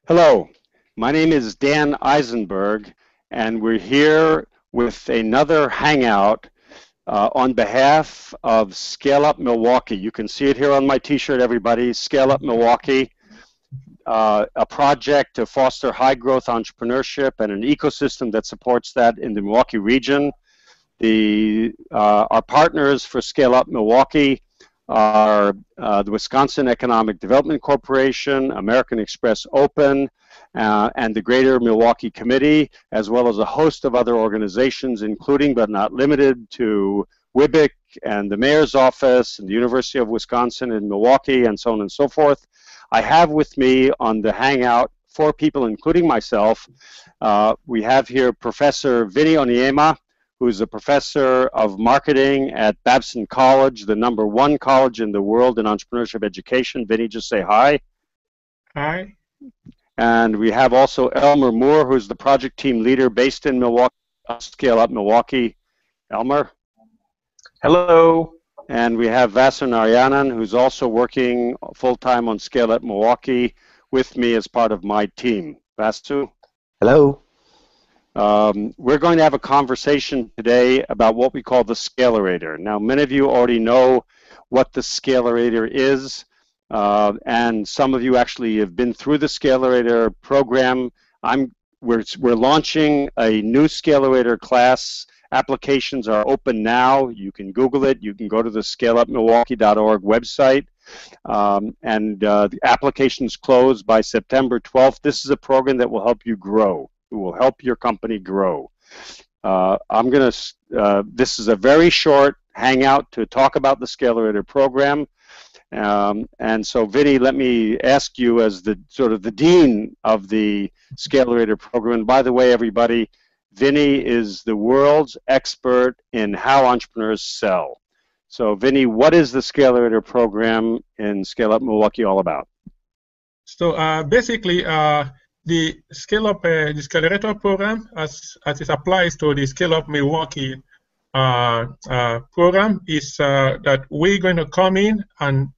Hello, my name is Dan Eisenberg, and we're here with another hangout on behalf of Scale Up Milwaukee. You can see it here on my t-shirt, everybody. Scale Up Milwaukee, a project to foster high growth entrepreneurship and an ecosystem that supports that in the Milwaukee region. Our partners for Scale Up Milwaukee are the Wisconsin Economic Development Corporation, American Express Open, and the Greater Milwaukee Committee, as well as a host of other organizations, including but not limited to WIBIC and the Mayor's Office and the University of Wisconsin in Milwaukee, and so on and so forth. I have with me on the Hangout 4 people, including myself. We have here Professor Vinny Onyema, who's a professor of marketing at Babson College, the #1 college in the world in entrepreneurship education. Vinny, just say hi. Hi. And we have also Elmer Moore, who's the project team leader based in Milwaukee, Scale Up Milwaukee. Elmer? Hello. And we have Vasu Narayanan, who's also working full-time on Scale Up Milwaukee with me as part of my team. Vasu? Hello. We're going to have a conversation today about what we call the Scalerator. Now, many of you already know what the Scalerator is, and some of you actually have been through the Scalerator program. We're launching a new Scalerator class. Applications are open now. You can Google it. You can go to the scaleupmilwaukee.org website, and the applications close by September 12th. This is a program that will help you grow. It will help your company grow. This is a very short hangout to talk about the Scalerator program. And so, Vinny, let me ask you as the sort of the dean of the Scalerator program. And by the way, everybody, Vinny is the world's expert in how entrepreneurs sell. So, Vinny, what is the Scalerator program in Scale Up Milwaukee all about? So basically, the Scale Up, the Scalerator program, as it applies to the Scale Up Milwaukee program, is that we're going to come in and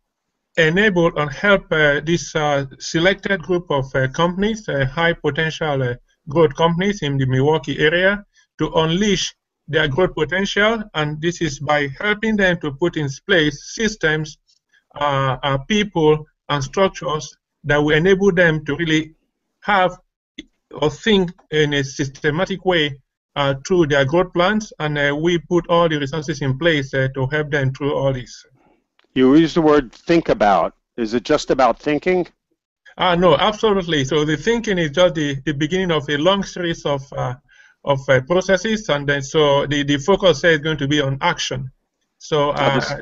enable and help this selected group of companies, high potential growth companies in the Milwaukee area, to unleash their growth potential. And this is by helping them to put in place systems, people, and structures that will enable them to really have or think in a systematic way through their growth plans, and we put all the resources in place to help them through all this. You use the word think about. Is it just about thinking? No, absolutely. So the thinking is just the beginning of a long series of processes, and then so the focus here is going to be on action. So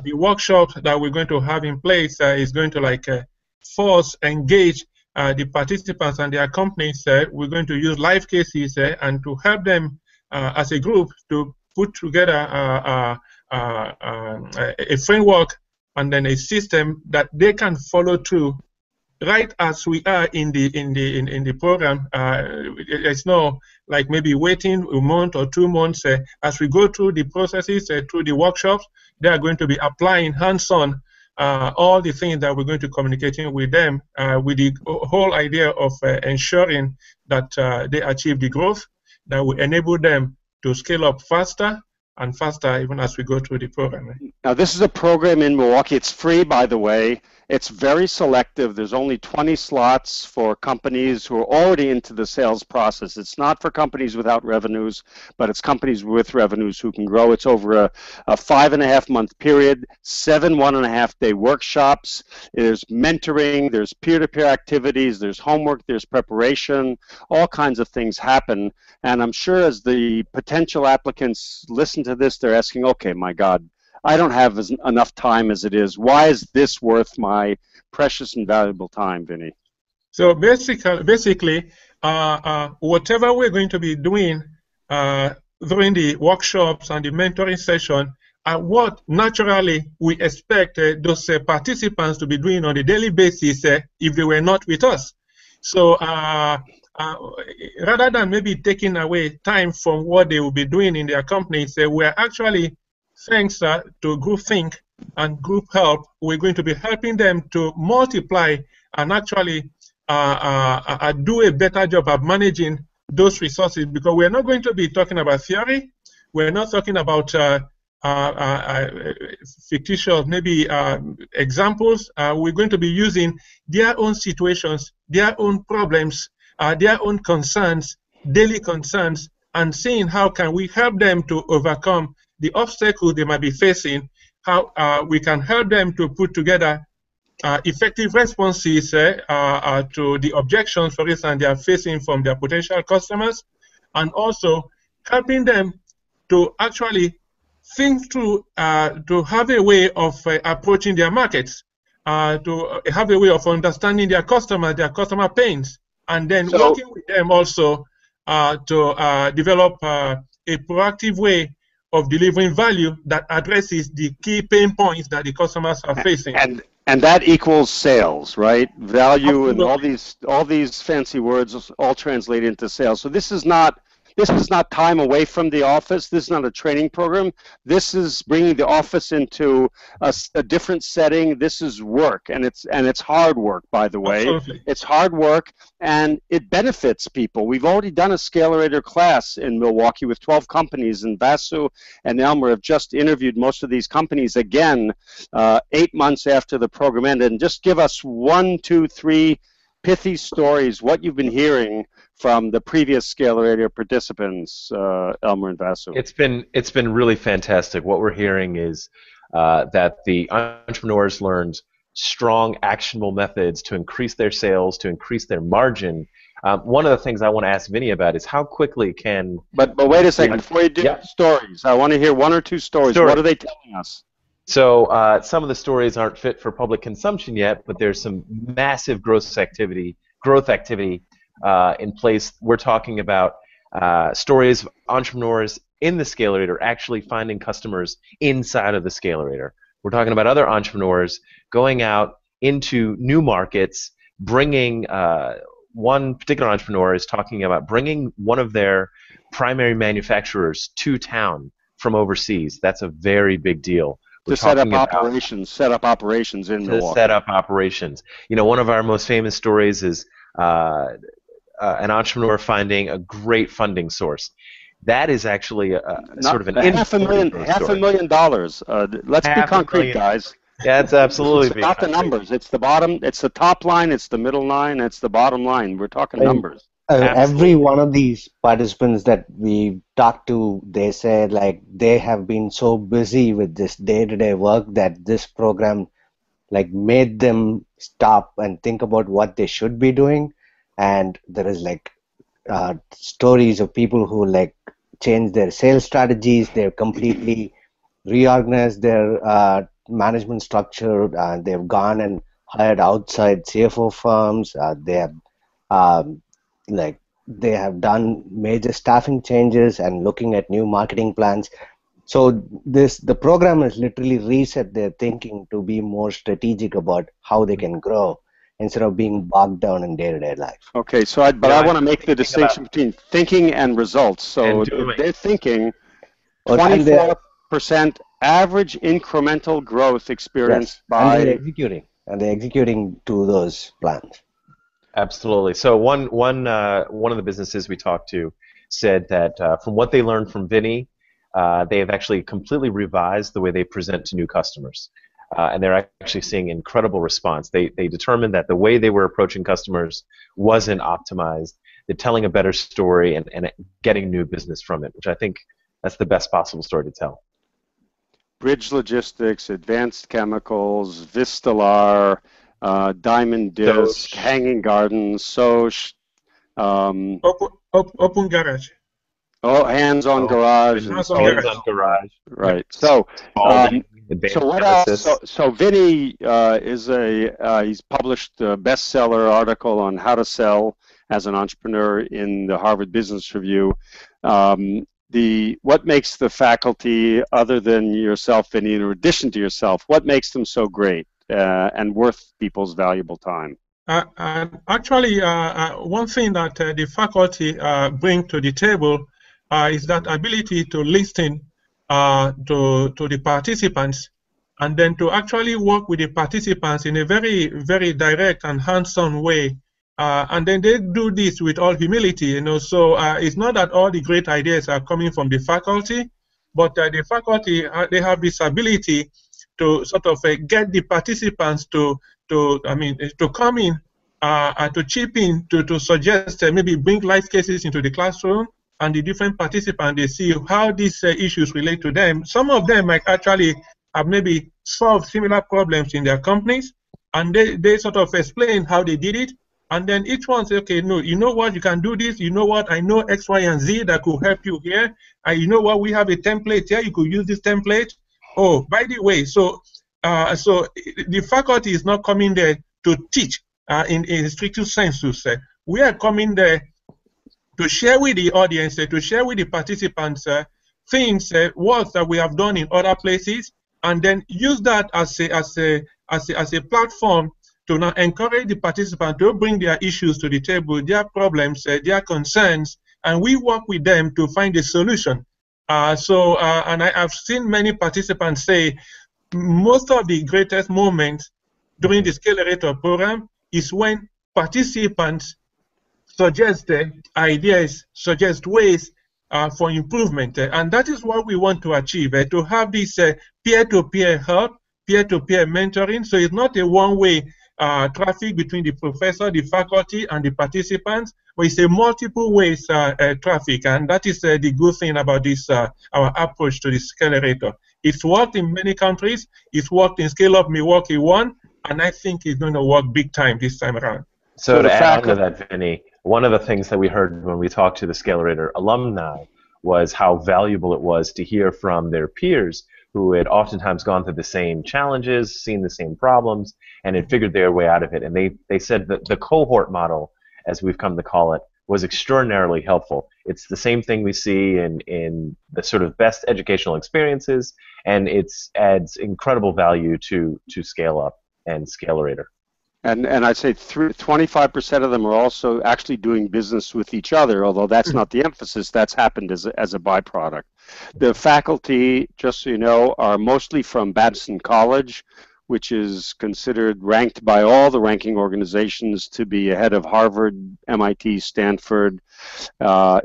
the workshop that we're going to have in place is going to force, engage the participants and their companies. We're going to use live cases and to help them as a group to put together a framework and then a system that they can follow through right as we are in the program. It's no like maybe waiting a month or 2 months. As we go through the processes, through the workshops, they are going to be applying hands-on all the things that we're going to communicating with them with the whole idea of ensuring that they achieve the growth that will enable them to scale up faster and faster even as we go through the program. Now, this is a program in Milwaukee. It's free, by the way. It's very selective. There's only 20 slots for companies who are already into the sales process. It's not for companies without revenues, but it's companies with revenues who can grow. It's over a 5.5-month period, 7 1.5-day workshops. There's mentoring, there's peer-to-peer activities, there's homework, there's preparation. All kinds of things happen. And I'm sure as the potential applicants listen to this, they're asking, okay, my God, I don't have enough time as it is. Why is this worth my precious and valuable time, Vinny? So basically, whatever we're going to be doing during the workshops and the mentoring session are what naturally we expect those participants to be doing on a daily basis if they were not with us. So rather than maybe taking away time from what they will be doing in their companies, we're actually, thanks to groupthink and group help, we're going to be helping them to multiply and actually do a better job of managing those resources, because we're not going to be talking about theory. We're not talking about fictitious maybe examples. We're going to be using their own situations, their own problems, their own concerns, daily concerns, and seeing how can we help them to overcome the obstacles they might be facing, how we can help them to put together effective responses to the objections, for instance, they are facing from their potential customers, and also helping them to actually think through, to have a way of approaching their markets, to have a way of understanding their customer pains, and then working with them also to develop a proactive way of delivering value that addresses the key pain points that the customers are facing. And that equals sales, right? Value. Absolutely. And all these fancy words all translate into sales. So this is not time away from the office. This is not a training program. This is bringing the office into a different setting. This is work, and it's hard work, by the way. Absolutely. It's hard work, and it benefits people. We've already done a Scalerator class in Milwaukee with 12 companies, and Vasu and Elmer have just interviewed most of these companies again 8 months after the program ended. And just give us 1, 2, 3 pithy stories, what you've been hearing from the previous Scalerator participants, Elmer and Vasu. It's been really fantastic. What we're hearing is that the entrepreneurs learned strong, actionable methods to increase their sales, to increase their margin. One of the things I want to ask Vinny about is how quickly can... But wait a second, before you do stories, I want to hear 1 or 2 stories. What are they telling us? So some of the stories aren't fit for public consumption yet, but there's some massive growth activity in place. We're talking about stories of entrepreneurs in the Scalerator actually finding customers inside of the Scalerator. We're talking about other entrepreneurs going out into new markets, bringing one particular entrepreneur is talking about bringing one of their primary manufacturers to town from overseas. That's a very big deal. To set up operations in Milwaukee. To set up operations. You know, one of our most famous stories is an entrepreneur finding a great funding source. That is actually sort of an $500,000. Let's be concrete, guys. Yeah, it's absolutely. It's not the numbers. It's the bottom. It's the top line. It's the middle line. It's the bottom line. We're talking numbers. Every one of these participants that we talked to, they said like they have been so busy with this day-to-day work that this program like made them stop and think about what they should be doing. And there is like stories of people who like changed their sales strategies. They've completely reorganized their management structure. They've gone and hired outside CFO firms. They have done major staffing changes and looking at new marketing plans. So the program has literally reset their thinking to be more strategic about how they can grow instead of being bogged down in day-to-day life. Okay, so I want to make the distinction between thinking and results. So they're thinking 24% average incremental growth experienced by... And they're executing to those plans. Absolutely. So one of the businesses we talked to said that from what they learned from Vinny, they have actually completely revised the way they present to new customers. And they're actually seeing incredible response. They determined that the way they were approaching customers wasn't optimized. They're telling a better story and getting new business from it, which I think that's the best possible story to tell. Bridge Logistics, Advanced Chemicals, Vistalar, Diamond Disc, Hanging Gardens, Soch, Open Garage. Oh, Hands-on Garage. Hands-on Garage. Right. So what else? So Vinny he's published a bestseller article on how to sell as an entrepreneur in the Harvard Business Review. What makes the faculty, other than yourself, Vinny, in addition to yourself, what makes them so great and worth people's valuable time? Actually, one thing that the faculty bring to the table is that ability to listen to the participants, and then to actually work with the participants in a very, very direct and hands-on way And then they do this with all humility, you know. So it's not that all the great ideas are coming from the faculty, but the faculty, they have this ability to sort of get the participants to come in and to chip in, to suggest maybe bring life cases into the classroom, and the different participants, they see how these issues relate to them. Some of them might actually have maybe solved similar problems in their companies, and they sort of explain how they did it. And then each one say, okay, no, you know what, you can do this. You know what, I know X, Y, and Z that could help you here. And you know what, we have a template here. You could use this template. Oh, by the way, so the faculty is not coming there to teach in a strict sense to say. We are coming there to share with the audience, to share with the participants things, work that we have done in other places, and then use that as a platform to now encourage the participants to bring their issues to the table, their problems, their concerns, and we work with them to find a solution. And I've seen many participants say most of the greatest moments during the Scalerator program is when participants suggest ideas, suggest ways for improvement. And that is what we want to achieve, to have this peer-to-peer help, peer-to-peer mentoring. So it's not a one-way traffic between the professor, the faculty, and the participants, but it's a multiple ways traffic. And that is the good thing about this, our approach to the Scalerator. It's worked in many countries. It's worked in Scale Up Milwaukee 1, and I think it's going to work big time this time around. So to add on to that, Vinny, one of the things that we heard when we talked to the Scalerator alumni was how valuable it was to hear from their peers who had oftentimes gone through the same challenges, seen the same problems, and had figured their way out of it. And they said that the cohort model, as we've come to call it, was extraordinarily helpful. It's the same thing we see in the sort of best educational experiences, and it adds incredible value to Scale Up and Scalerator. And I'd say 25% of them are also actually doing business with each other, although that's not the emphasis. That's happened as a byproduct. The faculty, just so you know, are mostly from Babson College, which is considered, ranked by all the ranking organizations to be ahead of Harvard, MIT, Stanford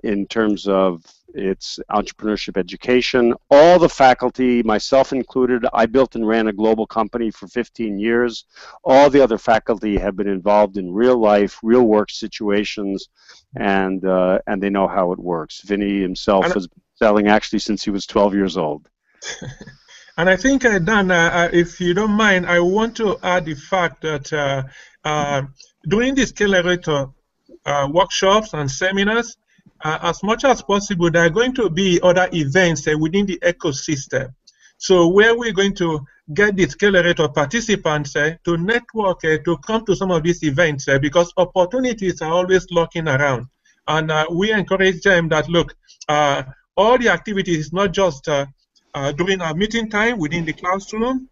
in terms of its entrepreneurship education. All the faculty, myself included, I built and ran a global company for 15 years. All the other faculty have been involved in real life, real work situations, and they know how it works. Vinny himself has been selling actually since he was 12 years old. And I think, Dan, if you don't mind, I want to add the fact that during the Scalerator workshops and seminars, as much as possible, there are going to be other events within the ecosystem. So where we're going to get the Scalerator participants to network, to come to some of these events, because opportunities are always lurking around. And we encourage them that, look, all the activities, not just during our meeting time within the classroom,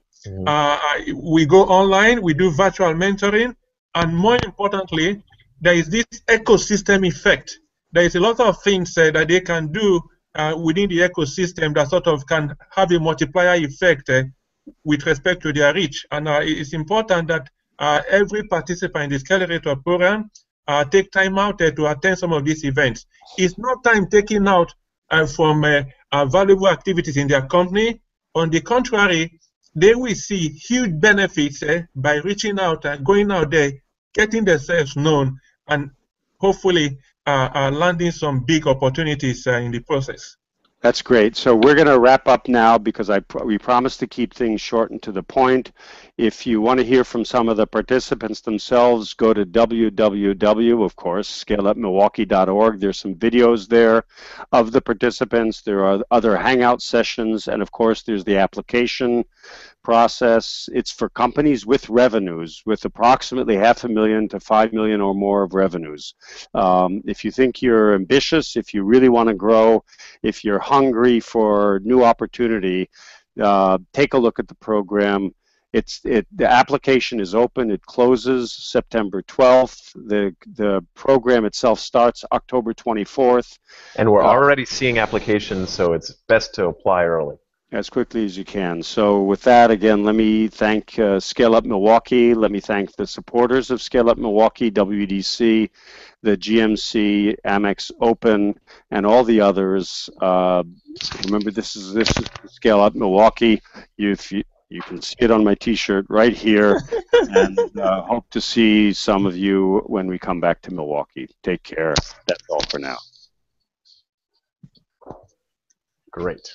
we go online, we do virtual mentoring, and more importantly, there is this ecosystem effect. There is a lot of things that they can do within the ecosystem that sort of can have a multiplier effect with respect to their reach. And it's important that every participant in the Scalerator program take time out to attend some of these events. It's not time taken out from valuable activities in their company. On the contrary, they will see huge benefits by reaching out and going out there, getting themselves known, and hopefully landing some big opportunities in the process. That's great. So we're going to wrap up now because we promised to keep things short and to the point. If you want to hear from some of the participants themselves, go to www, of course, scaleupmilwaukee.org. There's some videos there of the participants. There are other Hangout sessions, and of course, there's the application process. It's for companies with revenues, with approximately $500,000 to $5 million or more of revenues. If you think you're ambitious, if you really want to grow, if you're hungry for new opportunity, take a look at the program. The application is open. It closes September 12th. The program itself starts October 24th. And we're already seeing applications, so it's best to apply early. as quickly as you can. So with that, again, let me thank Scale Up Milwaukee. Let me thank the supporters of Scale Up Milwaukee, WDC, the GMC, Amex Open, and all the others. Remember, this is Scale Up Milwaukee. You can see it on my T-shirt right here, and hope to see some of you when we come back to Milwaukee. Take care. That's all for now. Great.